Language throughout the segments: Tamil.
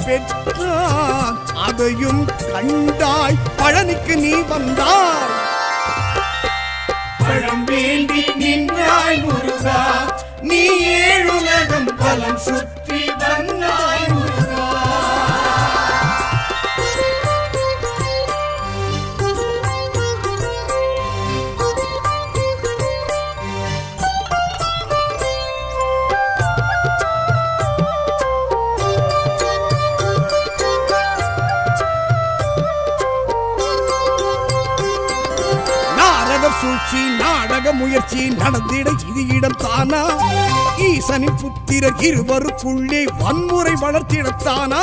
பெற்றான் அதையும் கண்டாய் பழனிக்கு நீ வந்தாய் பழம் வேண்டி நின்றாய் முருகா நீ ஏழுலகம் பலம் சுற்றி வந்தாய் முருகா சூழ்ச்சி நாடக முயற்சி நடந்திட இது இடம் தானா ஈசனின் புத்திரர் இருவருக்குள்ளே வன்முறை வளர்த்திடத்தானா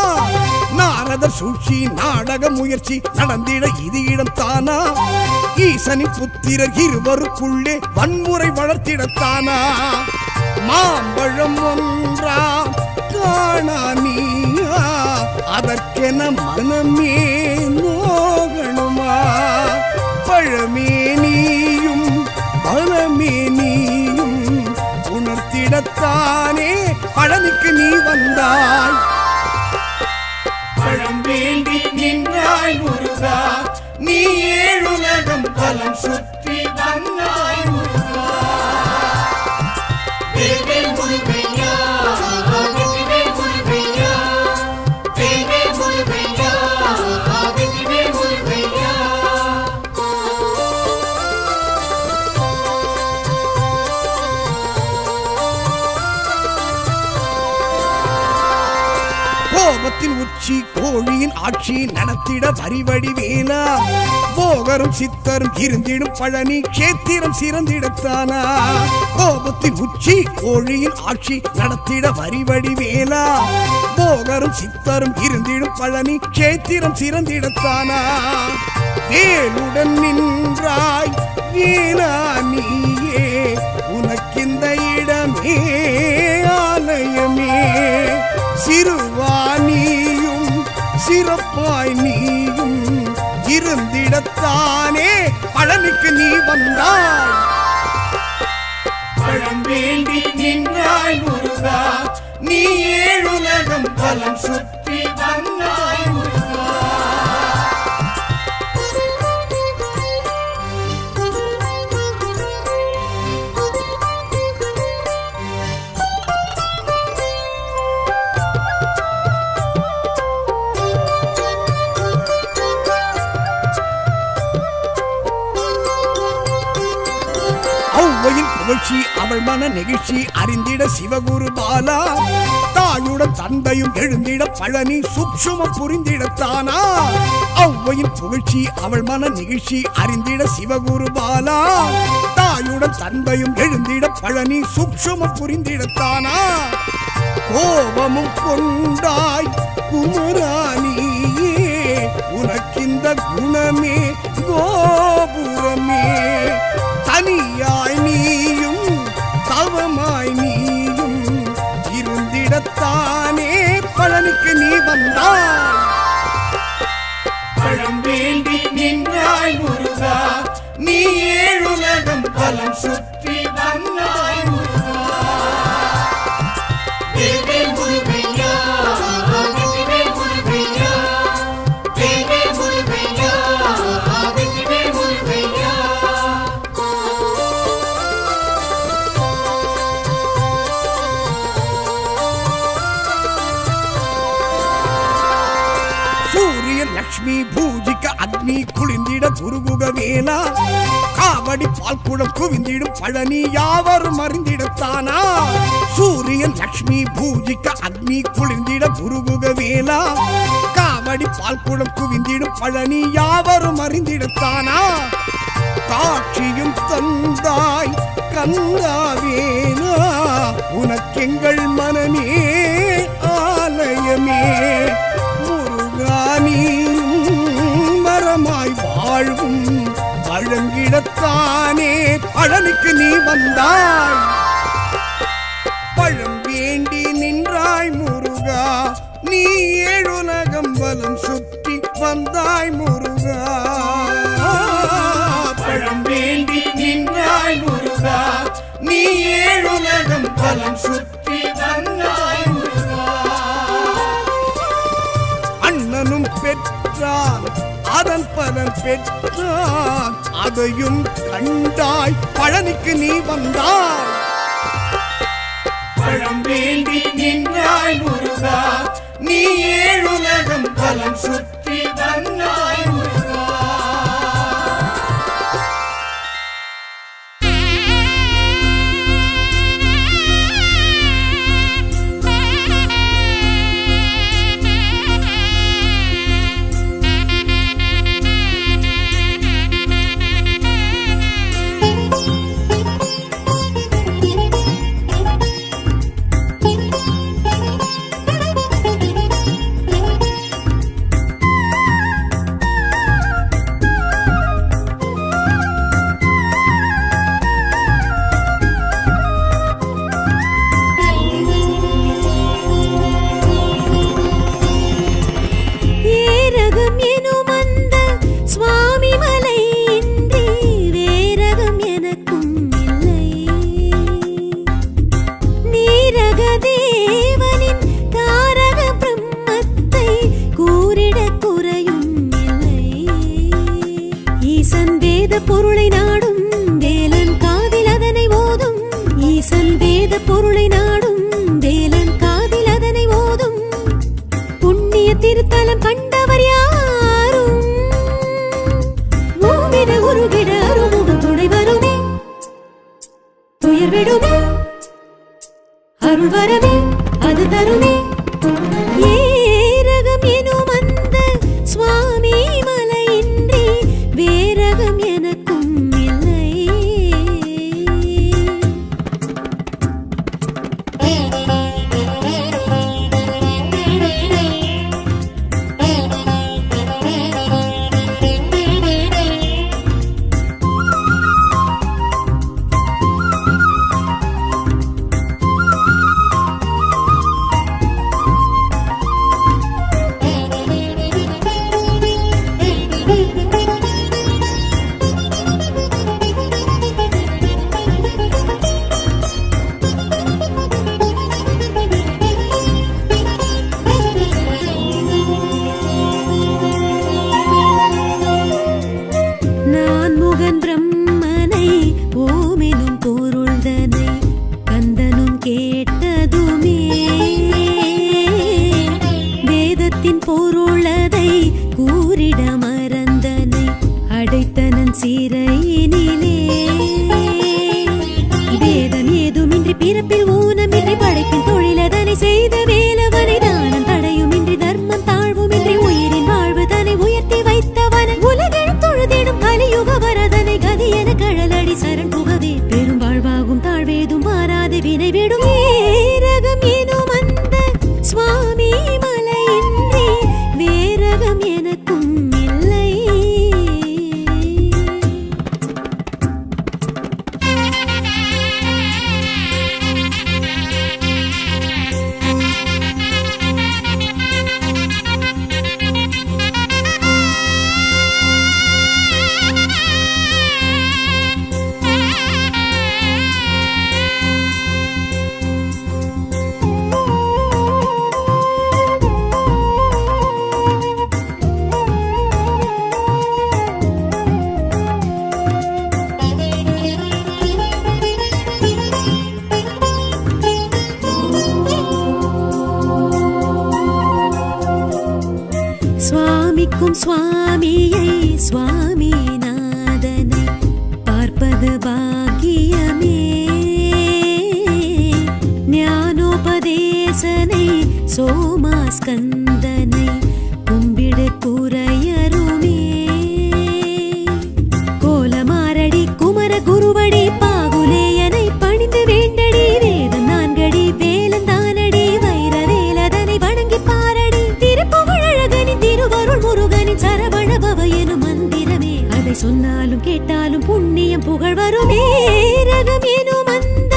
நாரத சூழ்ச்சி நாடக முயற்சி நடந்திட இது இடம் தானா ஈசனின் புத்திரர் இருவருக்குள்ளே வன்முறை வளர்த்திடத்தானா மாம்பழம் ஒன்றா காணா நீயா அதற்கென மனமே நோகணுமா பழமே நீயும் பலமே நீயும் உணர்த்திடத்தானே பழனிக்கு நீ வந்தாய் பழம் வேண்டி நின்றாய் முருகா நீ ஏழுலகம் பலம் சுற்றி வந்தாய் முருகா கோபத்தின் உச்சி கோழியின் ஆட்சி நடத்திட வரிவடி வேலா போகரும் சித்தரும் இருந்திடும் பழனி கேத்திரம் சிறந்திடத்தானா கோபத்தின் உச்சி கோழியின் ஆட்சி நடத்திட வரிவடி வேலா போகரும் சித்தரும் இருந்திடும் பழனி கேத்திரம் சிறந்திடத்தானா வேலுடன் நின்றாய் வேலா நீயே உனக்கிந்த இடமே ஆலயமே சிறுவானியும் சிறப்பாய் நீயும் இருந்திடத்தானே பழனிக்கு நீ வந்தாய் பழம் வேண்டி நின்றாய் முருகா நீ ஏழுலகம் பலம் சுற்றி வந்தாய் முருகா புகழ்ச்சி அவள் மன நெகிழ்ச்சி அறிந்திட சிவகுரு பாலா தாயுடன் தந்தையும் எழுந்திட பழனி சூக்ஷ்ம புரிந்திடத்தானா ஔவையின் புகழ்ச்சி அவள் மன நெகிழ்ச்சி அறிந்திட சிவகுரு பாலா தாயுடன் தந்தையும் எழுந்திட பழனி சூக்ஷ்ம புரிந்திடத்தானா கோபமும் கொண்டாய் குமராணியே உனக்கிந்த குணமே கோபுரமே தனியாய் நீயும் தவமாய் நீயும் இருந்திடத்தானே பழனிக்கு நீ வந்தாய் பழம் வேண்டி நின்றாய் முருகா நீ ஏழுலகம் பலம் சுற்றி வந்தாய் முருகா லட்சுமி பூஜிக்க அக்னி குளிந்திட குருகுக வேலா காவடி பால்குடம் குவிந்திடும் பழனி யாவரும் அறிந்திடத்தானா சூரியன் லட்சுமி பூஜிக்க அக்னி குளிந்திட குருகுக வேலா காவடி பால்குடம் குவிந்திடும் பழனி யாவரும் அறிந்திடத்தானா காட்சியும் தந்தாய் கந்தாவேனா உனக்கெங்கள் மனமே ஆலயமே மரமாய் வாழ்வும் வழங்கிடத்தானே பழனிக்கு நீ வந்தாய் பழம் வேண்டி நின்றாய் முருகா நீ ஏழுலகம் பலம் சுற்றி வந்தாய் முருகா பழம் வேண்டி நின்றாய் முருகா நீ ஏழுலகம் பலம் சுற்றி வந்தாய் முருகா செய்தான், அதன் பலன் பெற்றான். அதையும் கண்டாய், பழனிக்கு நீ வந்தாய். பழம் வேண்டி நின்றாய் முருகா, நீ ஏழுலகம் பலம் சுற்றி வந்தாய் முருகா. பொருளை நாடும் வேலன் காதில் அதனை ஓதும். ஈசன் வேத பொருளை நாடும் வேலன் காதில் அதனை ஓதும். புண்ணிய திருத்தலம் கண்டவர் யாரும் ஓமிட உருகிட அருமுகம் துணை வருமே. துயர் விடுமே அருள் வரவே அது தருமே. ஏரகம் எனும் அந்த சுவாமி மலையின்றி வேரகம் எனக்கும் இல்லை. பொருளதை கூறிட மறந்தனை அடைத்தனன் சிறையினிலே. வேதம் ஏதுமின்றி பிறப்பில் ஊனமின்றி படைப்பின் தொழிலதனை செய்த வேலவனை தானம் தடையுமின்றி தர்மம் தாழ்வுமின்றி உயிரின் வாழ்வு தனை உயர்த்தி வைத்தவன் உலகெழும் தொழுதிடும் கலியுக வரதனை கதி என கழலடி சரண் புகவே பெரும் வாழ்வாகும் தாழ்வேதும் மாறாது வினை விடும். ஏரகம் எனும் அந்த சுவாமி மலையின்றி வேரகம் எனக்கும் இல்லை. சுவாமிக்கும் சுவாமியை சுவாமிநாதனை பார்ப்பது பாக்கியமே. ஞானோபதேசனை சோமாஸ்கந்தனை கும்பிடு குறையருமே. கோலமாரடி குமர குருவடி பாகுலேயனை பணிந்து வேண்டடி வேதம் நான்கடி வேலந்தானடி வைர வேலதனை வணங்கி பாரடி. திருப்புகழகனின் திருவருள் முருகனின் சரவண பவ எனும் மந்திரமே அதை சொன்னாலும் கேட்டாலும் புண்ணியம் புகழ் வருமே. ரகம் எனும் அந்த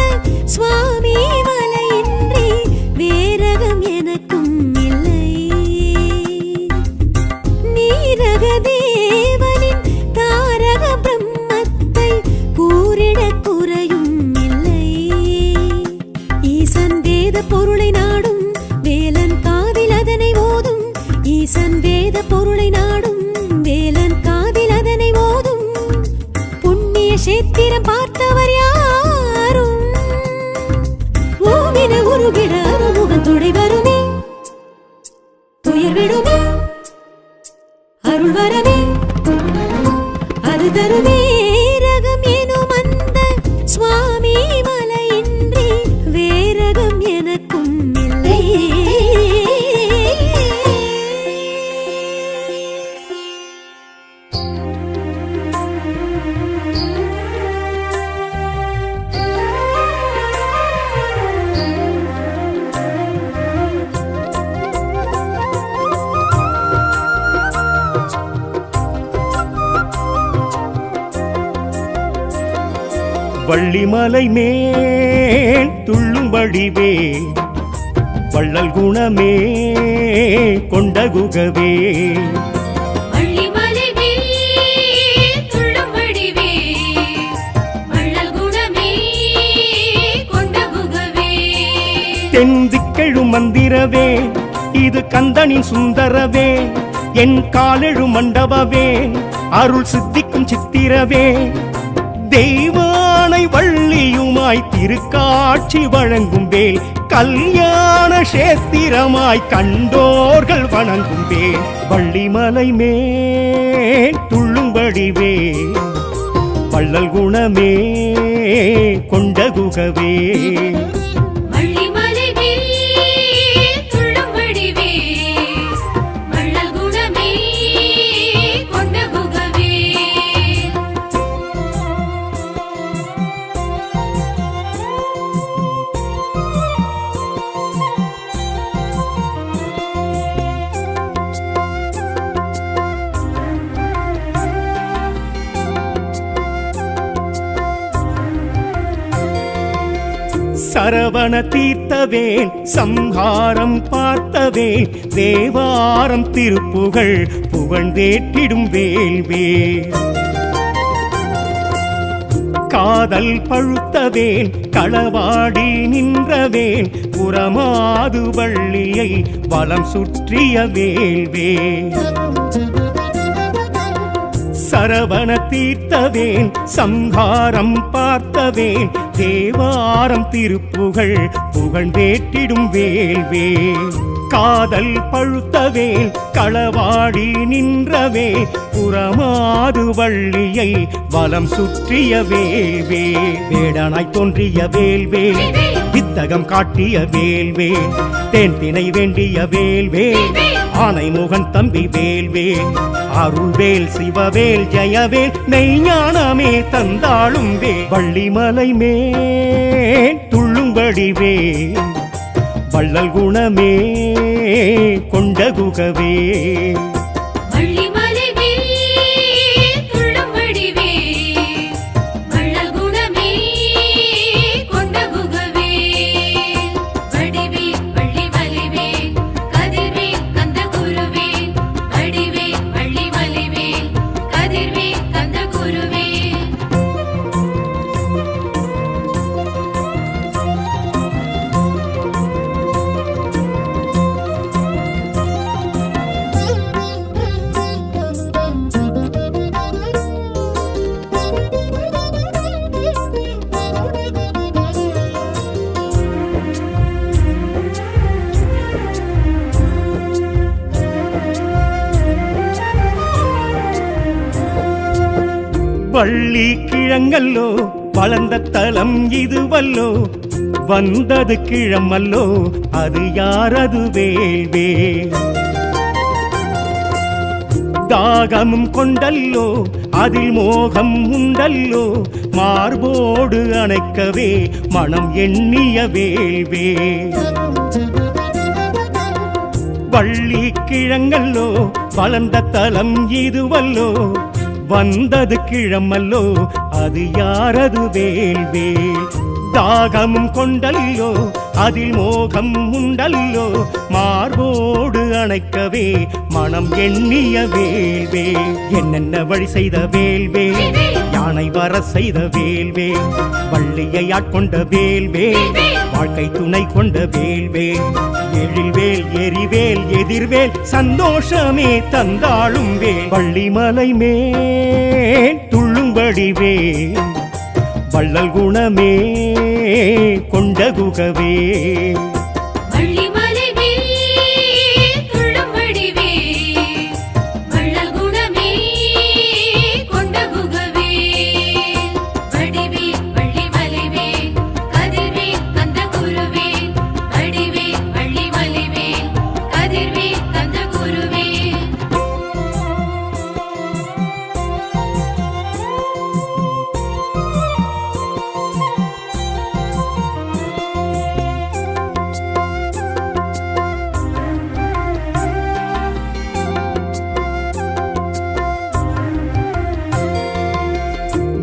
சுவாமி மலையின்றி வேரகம் எனக்கும் இல்லை. நீரக தேவனின் தாரக பிரம்மத்தை கூறிட குறையும் இல்லை. ஈசன் வேத பொருளை நாடும் வேலன் காதில் அதனை ஓதும். ஈசன் வேத பொருளை நாடும் கஷேத்திரம் பார்த்தவர் யாரும் ஓவின உருகிட அருமுகன் துடை வருமே துயர் விடுமே அருள் வரவே அது தருமே ரகம் எனும் அந்த சுவாமி மலையின்றி வேரகம் எனக்கும் இல்லை. வள்ளிமலை மேல் துள்ளும் வடிவே வள்ளல் குணமே கொண்ட குகவே வள்ளிமலை மேல் துள்ளும் வடிவே வள்ளல் குணமே கொண்ட குகவே தென்திக்கெழும் மந்திரவே இது கந்தனின் சுந்தரவே என் காலெழு மண்டபவே அருள் சித்திக்கும் சித்திரவே தெய்வானை வள்ளியுமாய் திருக்காட்சி வழங்கும் வேல் கல்யாண சேத்திரமாய் கண்டோர்கள் வணங்கும் வேல் வள்ளிமலை மேல் துள்ளும்படிவே வள்ளல் குணமே கொண்ட குகவே வள்ளிமலை மேல் துள்ளும் வடிவே வள்ளல் குணமே கொண்ட குகவே சரவண தீர்த்தவேன் சம்ஹாரம் பார்த்தவேன் தேவாரம் திருப்புகழ் புகழ்ந்தேற்றிடும் வேல்வேல் காதல் பழுத்தவேன் களவாடி நின்றவேன் புறமாது வள்ளியை வலம் சுற்றிய வேல்வேல் சரவண தீர்த்தவேன் சம்ஹாரம் பார்த்தவேன் தேவாரம் திருப்புகழ் புகழ்ந்தேற்றிடும் வேல்வேல் காதல் பழுத்தவேன் களவாடி நின்றவே புறமாது வள்ளியை வலம் சுற்றிய வேல்வேல் வேடனாய் தோன்றிய வேல்வேல் வித்தகம் காட்டிய வேல்வேல் தேன் திணை வேண்டிய வேல்வேல் ஆனை முகன் தம்பி வேல்வேல் அருள்வேல் சிவவேல் ஜெயவேல் மெய்ஞானமே தந்தாளும் வேல் வள்ளிமலை மேல் துள்ளும்படி வேல் வள்ளல் குணமே கொண்ட குகவே வள்ளிமலை மேல் துள்ளும் வடிவே வள்ளல் குணமே கொண்ட குகவே வடிவே வள்ளிமலைவே கதிர்வே கந்த குருவே வடிவே வள்ளிமலைவே கதிர்வே கந்த குருவே வள்ளி கிழங்கல்லோ வளர்ந்த தலம் இதுவல்லோ வந்தது கிழமல்லோ அது யாரது வேல்வேல் தாகமும் கொண்டல்லோ அதில் மோகம் உண்டல்லோ மார்போடு அணைக்கவே மனம் எண்ணிய வேல்வேல் வள்ளி கிழங்கல்லோ வளர்ந்த தலம் இதுவல்லோ வந்தது கிழமல்லோ அது யாரது வேல்வேல் தாகமும் கொண்டல்லோ அதில் மோகம் உண்டல்லோ மார்போடு அணைக்கவே மனம் எண்ணிய வேல்வேல் என்னென்ன வழி செய்த வேல்வேல் யானை வர செய்த வேல்வேல் வள்ளியை ஆட்கொண்ட வேல்வேல் வாழ்க்கை துணை கொண்ட வேல்வேல் எழில்வேல் எரிவேல் எதிர்வேல் சந்தோஷமே தந்தாளும் வேல் வள்ளிமலை மேல் துள்ளும்படி வேல் வள்ளல் குணமே கொண்ட குகவே வள்ளிமலை வேல் துள்ளும் வடிவேல் வள்ளல் குணமே கொண்ட குகவேல் வடிவேல் வள்ளிமலை வேல் கதிர்வேல் கந்த குருவேல் வடிவேல் வள்ளிமலை வேல் கதிர்வேல் கந்த குருவேல்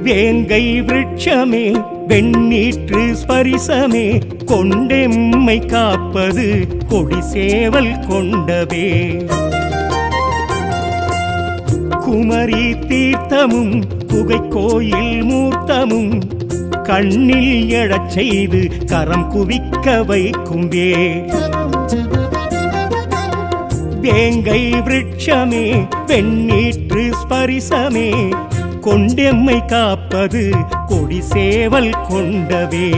வேங்கை விருட்சமே வெண்ணீற்று ஸ்பரிசமே கொண்டெம்மை காப்பது கொடி சேவல் கொண்டவே குமரி தீர்த்தமும் குகை கோயில் மூர்த்தமும் கண்ணில் எழச் செய்து கரம் குவிக்க வைக்கும்பே வேங்கை விருட்சமே வெண்ணீற்று ஸ்பரிசமே கொண்டெம்மை காப்பது கொடி சேவல் கொண்டவே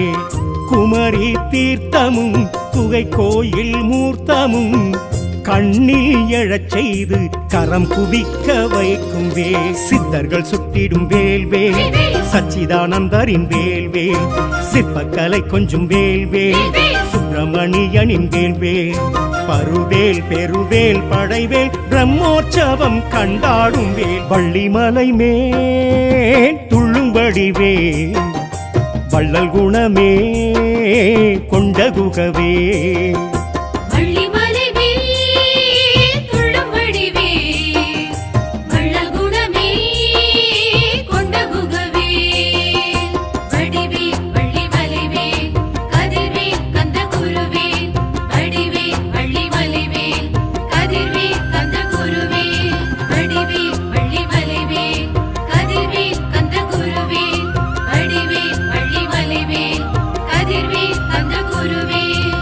குமரி தீர்த்தமும் குகை கோயில் மூர்த்தமும் கண்ணில் எழச் செய்து கரம் குவிக்க வைக்கும் வேல் சித்தர்கள் சுட்டிடும் வேல்வேல் சச்சிதானந்தரின் வேல்வேல் சிற்பக்கலை கொஞ்சம் வேல்வேல் சுப்பிரமணியனின் வேல்வேல் பருவேல் பெருவேல் படைவேல் பிரம்மோற்சவம் கண்டாடும் வேல் வள்ளிமலை மேல் துள்ளும்படி வேல் வள்ளல் குணமே கொண்ட குகவே வள்ளிமலை வேல் துள்ளும் வடிவேல் வள்ளல் குணமே கொண்ட குகவேல் வடிவேல் வள்ளிமலை வேல் கதிர்வேல் கந்த குருவேல் வடிவேல் வள்ளிமலை வேல் கதிர்வேல் கந்த குருவேல் வடிவேல் வள்ளிமலை வேல் கதிர்வேல் கந்த குருவேல் வடிவேல் வள்ளிமலை வேல் கதிர்வேல் கந்த குருவேல்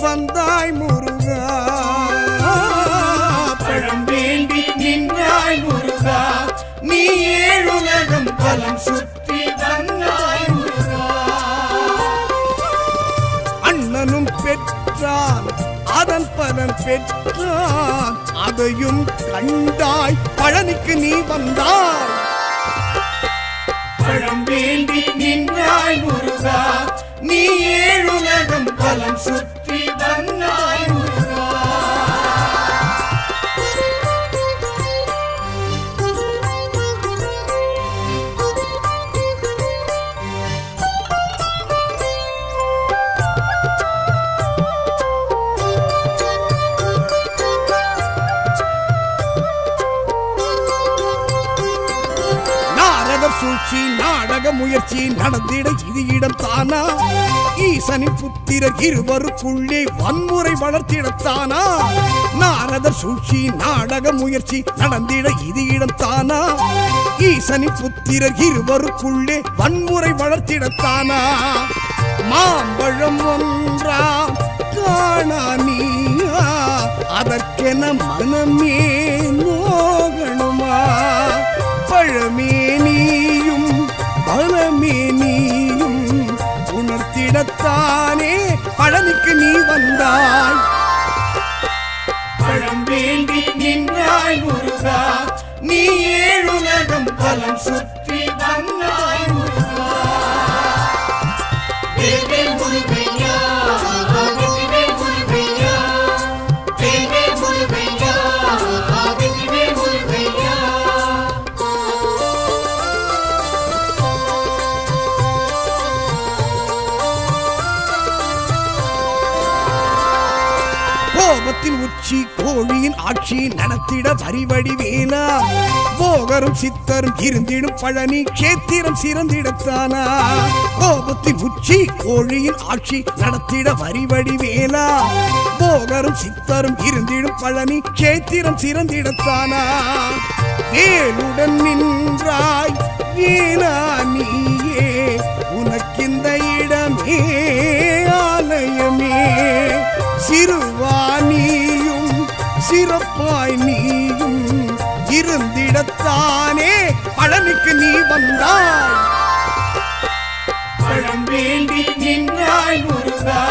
வந்தாய் முருகா. பழம் வேண்டி நின்றாய் முருகா, நீ ஏழுலகம் பலம் சுற்றி வந்தாய் முருகா. அண்ணனும் பெற்றான் அதன் பலன் பெற்றான், அதையும் கண்டாய் பழனிக்கு நீ வந்தாய். பழம் வேண்டி நின்றாய் முருகா, நீ ஏழுலகம் பலம் சுற்றி வந்தாய் முருகா. சூழ்ச்சி நாடக முயற்சி நடந்திட இது இடம் தானா? ஈசனின் புத்திரர் இருவருக்குள்ளே வன்முறை வளர்த்திடத்தானா? நாரதர் சூழ்ச்சி நாடக முயற்சி நடந்திட இது இடம் தானா? ஈசனின் புத்திரர் இருவருக்குள்ளே வன்முறை வளர்த்திடத்தானா? மாம்பழம் ஒன்றா காணா நீயா, அதற்கென மனமே நோகணுமா? பழமே நீயும் பலமே நீயும் உணர்த்திடத்தானே பழனிக்கு நீ வந்தாய். பழம் வேண்டி நின்றாய் முருகா, நீ ஏழுலகம் பலம் சுற்றி வந்தாய் முருகா. தேவே முருகையா, வெற்றிவே முருகையா, தேவே முருகையா, வெற்றிவே முருகையா. கோபத்தின் உச்சி கோழியின் ஆட்சி நடத்திட வரிவடி வேலா, போகரும் சித்தரும் இருந்திடும் பழனி கேத்திரம் சிறந்திடத்தானா? கோபத்தின் உச்சி கோழியின் ஆட்சி நடத்திட வரிவடி வேலா, போகரும் சித்தரும் இருந்திடும் பழனி கேத்திரம் சிறந்திடத்தானா? வேலுடன் நின்றாய் வேலா நீயே, உனக்கிந்த இடமே ஆலயமே. சிறுவானியும் சிறப்பாய் நீயும் இருந்திடத்தானே பழனிக்கு நீ வந்தாய். பழம் வேண்டி நின்றாய் முருகா,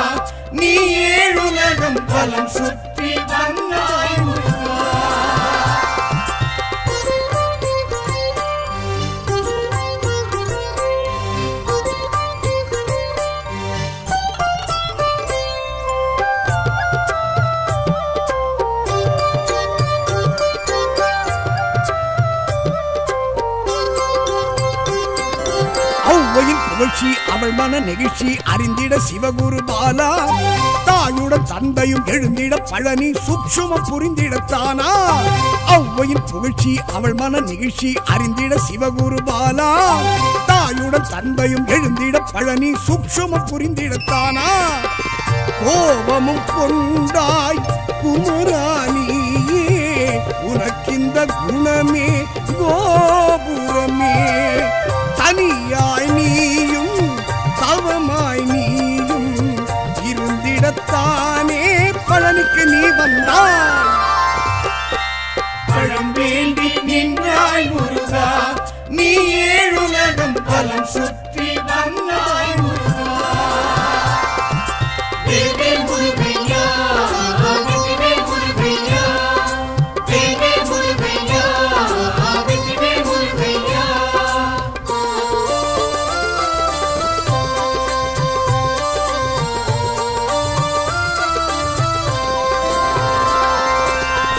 நீ ஏழுலகம் பலம் சுற்றி வந்தாய் முருகா. ஔவையின் புகழ்ச்சி அவள் மன நெகிழ்ச்சி அறிந்திட சிவகுரு பாலா, தாயுடன் தந்தையும் எழுந்திட பழனி சூட்சுமம் புரிந்திடத்தானா? ஔவையின் புகழ்ச்சி அவள் மன நெகிழ்ச்சி அறிந்திட சிவகுரு பாலா, தாயுடன் தந்தையும் எழுந்திட பழனி சூட்சுமம் புரிந்திடத்தானா? கோபமும் கொண்டாய் குமராணியே, உனக்கிந்த குணமே கோபுரமே. தனியாய் நீயும் தவமாய் நீயும் இருந்திடத்தானே பழனிக்கு நீ வந்தாய். பழம் வேண்டி நின்றாய் முருகா, நீ ஏழுலகம் பலம் சுற்றி வந்தாய் முருகா. தேவே முருகையா, வெற்றிவே முருகையா, தேவே முருகையா, வெற்றிவே முருகையா.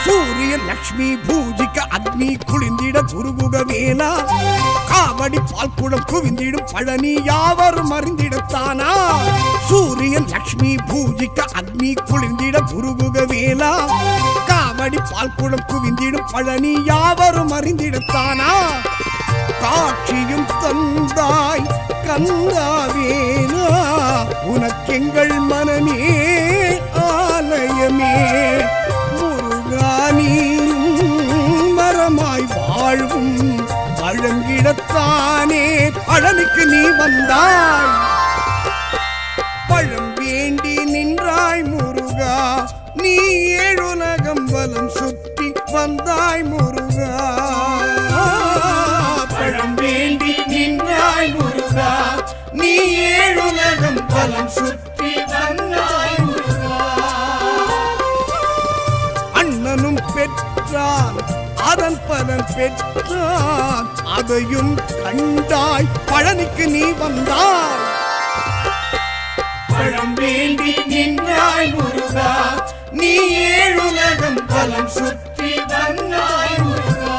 சூரியன் லக்ஷ்மி பூஜிக்க அக்னி குளிந்திட குருகுக வேலா, காவடி பால்குடம் குவிந்திடும் பழனி யாவரும் அறிந்திடத்தானா? சூரியன் லக்ஷ்மி பூஜிக்க அக்னி குளிர்ந்திட குருகுக வேலா, காவடி பால்குடம் குவிந்திடும் பழனி யாவரும் அறிந்திடத்தானா? காட்சியும் தந்தாய் கந்தாவேனா, உனக்கெங்கள் மனமே ஆலயமே. முருகானியும் மரமாய் வாழ்வும் வழங்கிடத்தானே பழனிக்கு நீ வந்தாய். பழம் வேண்டி நின்றாய் முருகா, வலம் சுற்றி வந்தாய் முருகா. பழம் வேண்டி நின்றாய் முருகா, நீ ஏழுலகம் வலம் சுற்றி வந்தாய் முருகா. அண்ணனும் பெற்றான் அதன் பலன் பெற்றான், அதையும் கண்டாய் பழனிக்கு நீ வந்தாய். பழம் வேண்டி நின்றாய் முருகா, நீ ஏழுலகம் பலம் சுற்றி வந்தாய் முருகா.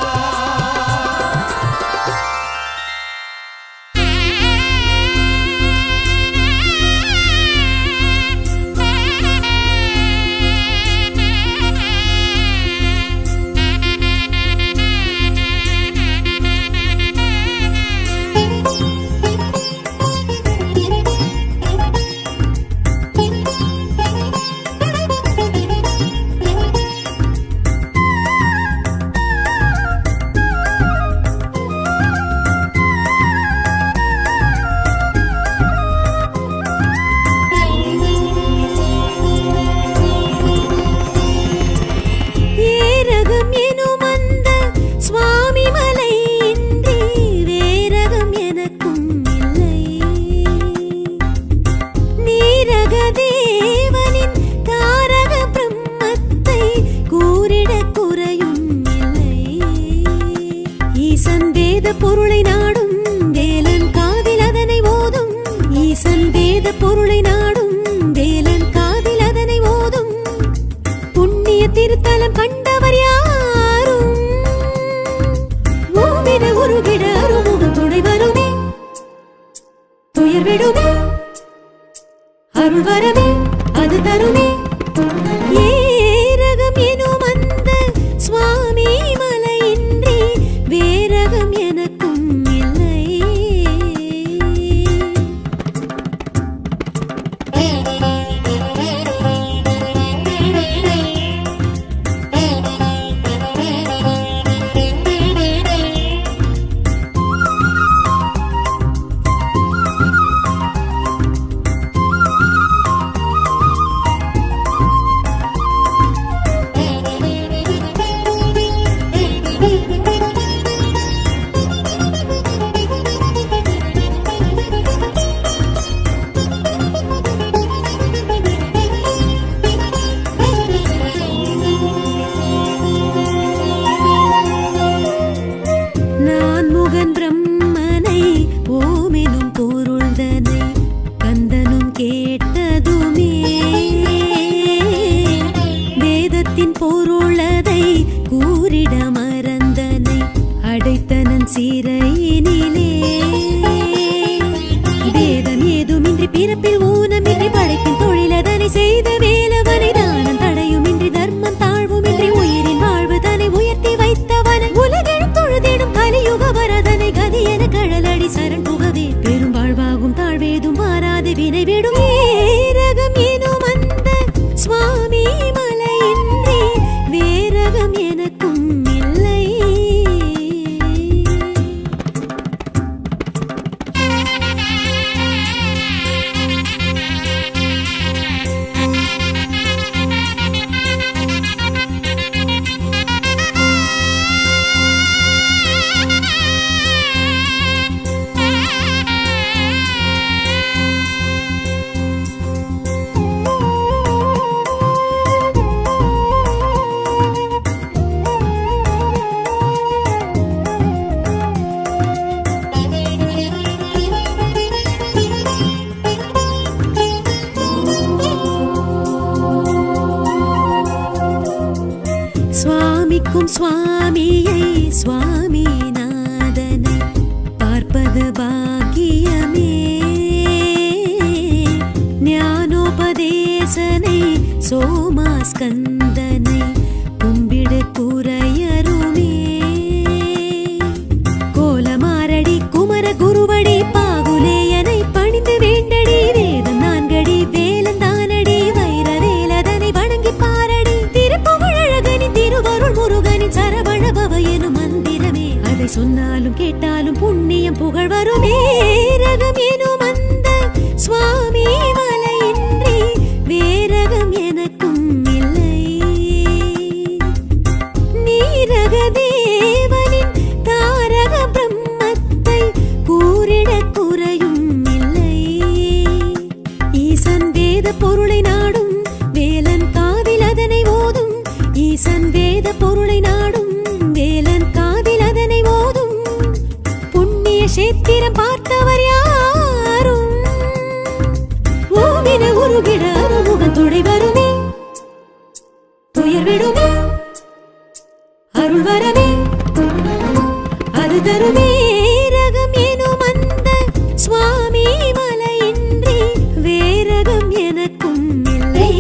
பொருளை நாடும் வேலன் காதில் அதனை ஓதும், ஈசன் வேத பொருளை நாடும் வேலன் காதில் அதனை ஓதும். புண்ணிய திருத்தலம் கண்டவர் யாரும் ஓவிட உருகிட அருமுகம் துணை வருமே, துயர் விடுமே அருள் வரமே அது தருமே. ஏரகம் எனும் அந்த சுவாமி மலையின்றி வேரகம் எனக்கும் இல்லை. சீரையினிலே வேதம் ஏதுமின்றி பிறப்பில் ஊனமின்றி படைப்பின் தொழிலதனை செய்த வேலவனை தானம் தடையுமின்றி தர்மம் தாழ்வுமின்றி உயிரின் வாழ்வு தனை உயர்த்தி வைத்தவன உலகெழும் தொழுதிடும் கலியுக வரதனை கதி என கழலடி சரண் புகவே பெரும் வாழ்வாகும் தாழ்வேதும் மாறாது வினை விடும். ஏரகம் எனும் அந்த சுவாமி மலையின்றி வேரகம் எனக்கும் இல்லை. சுவாமிக்கும் சுவாமியை சுவாமிநாதனை பார்ப்பது பாக்கியமே. ஞானோபதேசனை சோமாஸ்கந்தனை கும்பிடு குறையருமே. கோலமாரடி குமர குருவடி பாகுலேயனை பணிந்து வேண்டடி வேதம் நான்கடி வேலன் தானடி வைர வேலதனை வணங்கி பாரடி. திருப்புகழகனின் திருவருள் முருகனின் சரவண பவ எனும் மந்திரமே அதை சொன்னாலும் கேட்டாலும் புண்ணியம் புகழ் வருமே. ரகம் எனும் அந்த சுவாமி மலையின்றி வேரகம் எனக்கும் இல்லை. கருவேரகம் எனும் அந்த சுவாமி மலையின்றி வேரகம் எனக்கும் இல்லை.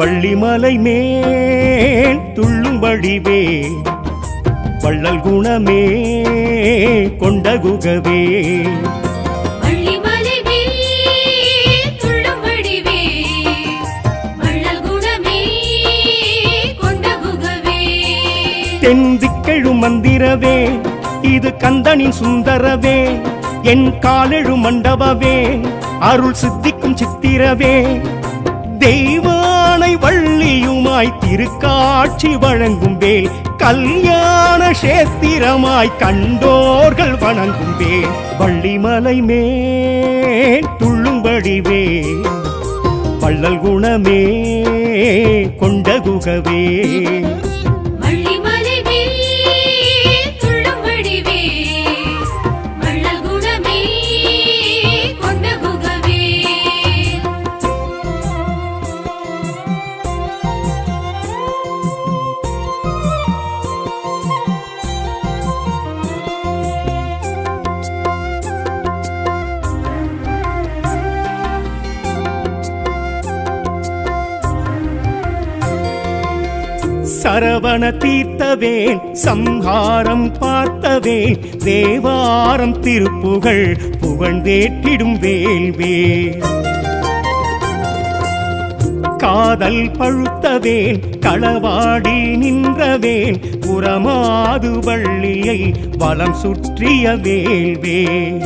வள்ளிமலை மேல் துள்ளும் வடிவே வள்ளல் குணமே கொண்ட குகவே. வள்ளிமலை மேல் துள்ளும் வடிவே வள்ளல் குணமே கொண்ட குகவே. தென்திக்கெழு மந்திரவே இது கந்தனின் சுந்தரவே என் காலெழு மண்டபவே அருள் சித்திக்கும் சித்திரவே. தெய்வானை வள்ளியுமாய் திருக்காட்சி வழங்கும் வேல் கல்யாண சேத்திரமாய் கண்டோர்கள் வணங்கும் வேல். வள்ளிமலை மேல் துள்ளும்படிவே வள்ளல் குணமே கொண்ட குகவே. வள்ளிமலை மேல் துள்ளும் வடிவே வள்ளல் குணமே கொண்ட குகவே. சரவண தீர்த்தவேன் சம்ஹாரம் பார்த்தவேன் தேவாரம் திருப்புகழ் புகழ்ந்தேற்றிடும் வேல்வேல். காதல் பழுத்தவேன் களவாடி நின்றவேன் புறமாது வள்ளியை வலம் சுற்றிய வேல்வேல்.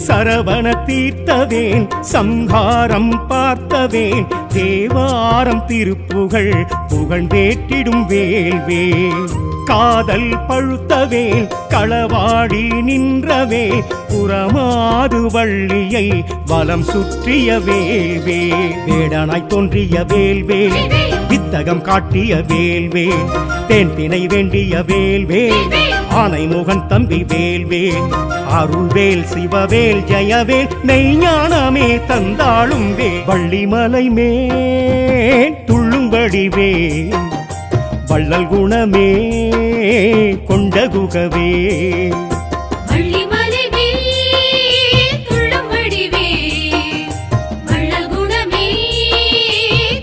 சரவண தீர்த்தவேன் சம்ஹாரம் பார்த்தவேன் தேவாரம் திருப்புகழ் புகழ்ந்தேற்றிடும் வேல்வேல். காதல் பழுத்தவேன் களவாடி நின்றவே புறமாது வள்ளியை வலம் சுற்றிய வேல்வேல். வேடனாய் தோன்றிய வேல்வேல் வித்தகம் காட்டிய வேல்வேல். தேன் தினை வேண்டிய வேல்வேல் ஆனை முகன் தம்பி வேல்வேல். அருள்வேல் சிவவேல் ஜெயவேல் மெய்ஞானமே தந்தாளும் வேல். வள்ளிமலை மேல் துள்ளும்படி வேல் வள்ளல் குணமே கொண்ட குகவே. வள்ளிமலை மேல் துள்ளும் வடிவே வள்ளல் குணமே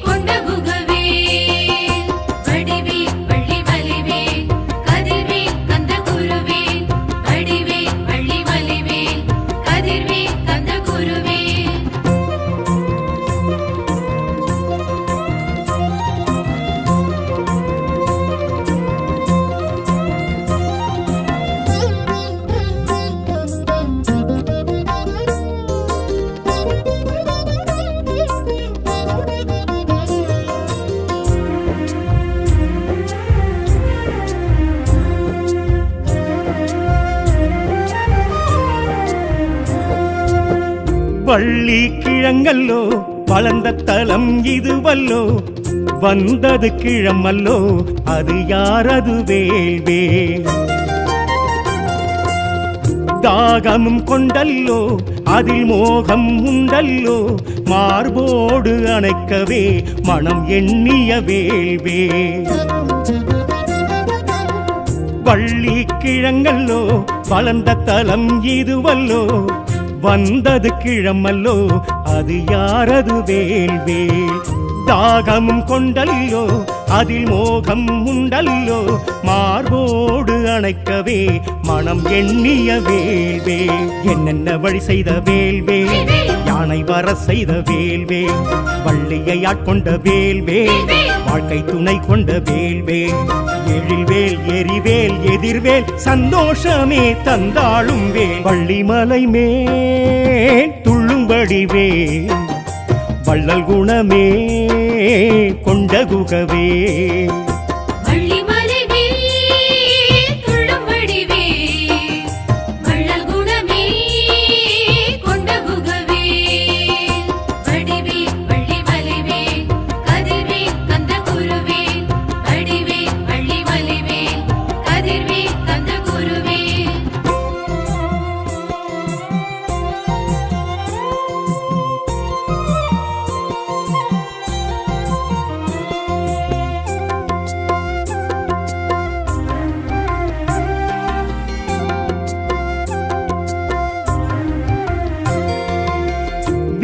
கொண்ட குகவே. வடிவே வள்ளிமலைவே கதிர்வே கந்த குருவே. வடிவே வள்ளிமலைவே கதிர்வே கந்த குருவே. வள்ளி கிழங்கல்லோ வளர்ந்த தலம் இதுவல்லோ. வந்தது கிழமல்லோ அது யாரது வேல்வேல். தாகமும் கொண்டல்லோ அதில் மோகம் உண்டல்லோ. மார்போடு அணைக்கவே மனம் எண்ணிய வேல்வேல். வள்ளி கிழங்கல்லோ வளர்ந்த தலம் இதுவல்லோ. வந்தது கிழமல்லோ அது யாரது வேல்வேல். தாகமும் கொண்டல்லோ அதில் மோகம் உண்டல்லோ. மார்போடு அணைக்கவே மனம் எண்ணிய வேல்வேல். என்னென்ன வழி செய்த வேல்வேல் யானை வர செய்த வேல்வேல். வள்ளியை ஆட்கொண்ட வேல்வேல் வாழ்க்கை துணை கொண்ட வேல்வேல். எழில்வேல் எரிவேல் எதிர்வேல் சந்தோஷமே தந்தாளும் வேல். வள்ளிமலை மேல் துள்ளும்படி வேல் வள்ளல் குணமே கொண்ட குகவே. வள்ளிமலை மேல் துள்ளும் வடிவே வள்ளல் குணமே கொண்ட குகவே.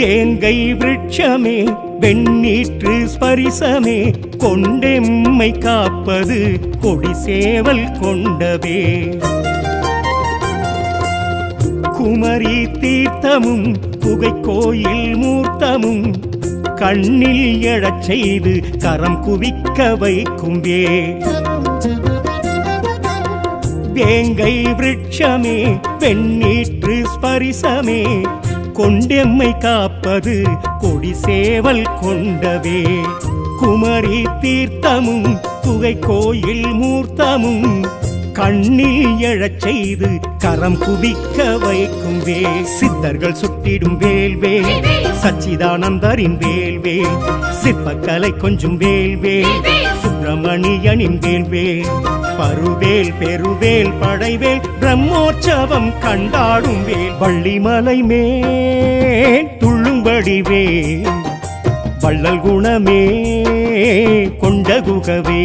வேங்கை விருட்சமே வெண்ணீற்று ஸ்பரிசமே கொண்டெம்மை காப்பது கொடி சேவல் கொண்டவே குமரி தீர்த்தமும் புகை கோயில் மூர்த்தமும் கண்ணில் எழச் செய்து கரம் குவிக்க வைக்கும்பே வேங்கை விருட்சமே வெண்ணீற்று ஸ்பரிசமே கொண்டெம்மை காப்பது கொடி சேவல் கொண்டவே குமரி தீர்த்தமும் புகை கோயில் மூர்த்தமும் கண்ணில் எழச் செய்து கரம் குவிக்க வைக்கும் வேல் சித்தர்கள் சுட்டிடும் வேல்வேல் சச்சிதானந்தரின் வேல்வேல் சிற்பக்கலை கொஞ்சம் வேல்வேல் சுப்பிரமணியனின் வேல்வேல் பருவேல் பெருவேல் படைவேல் பிரம்மோற்சவம் கண்டாடும் வேல் வள்ளிமலை மேல் துள்ளும்படி வேல் வள்ளல் குணமே கொண்ட குகவே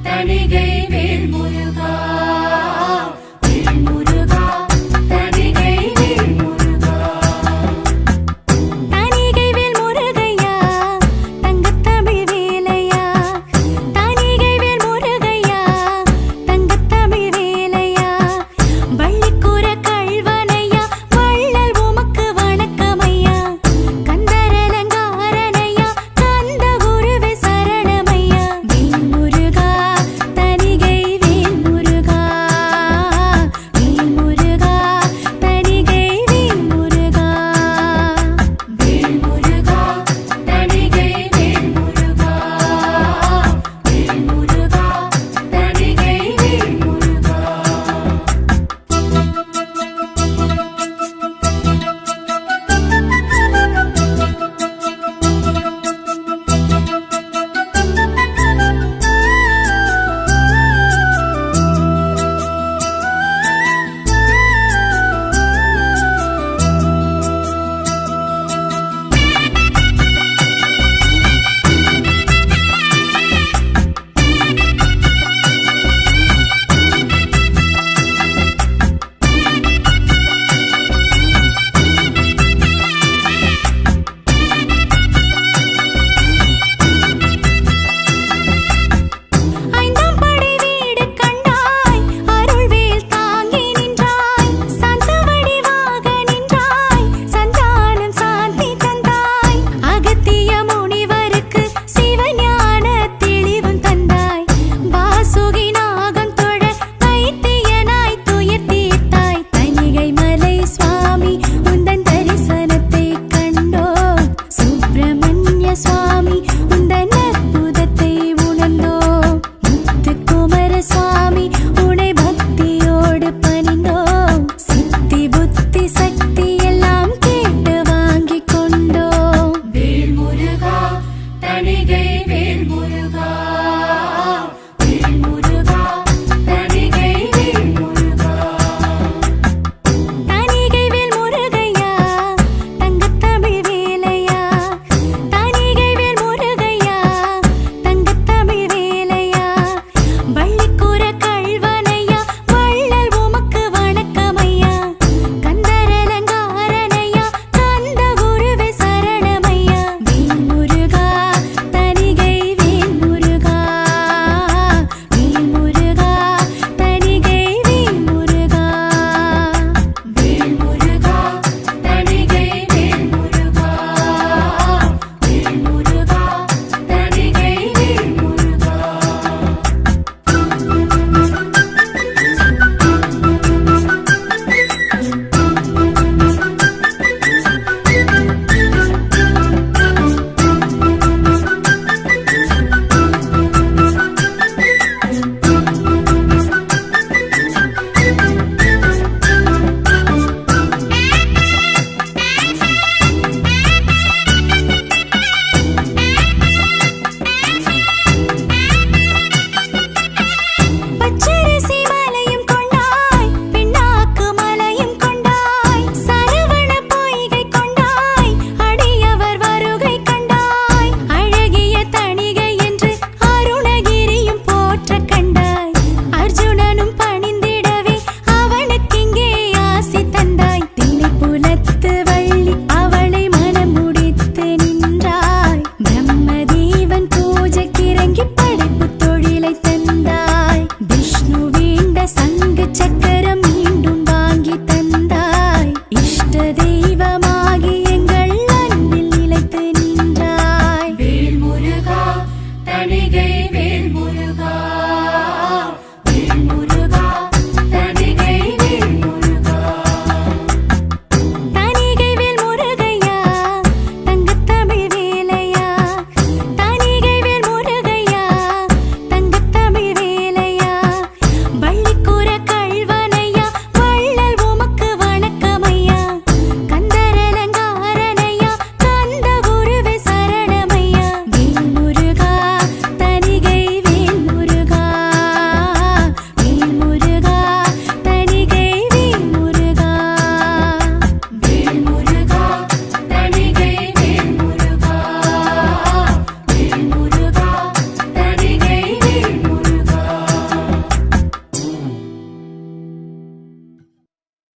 தணிகை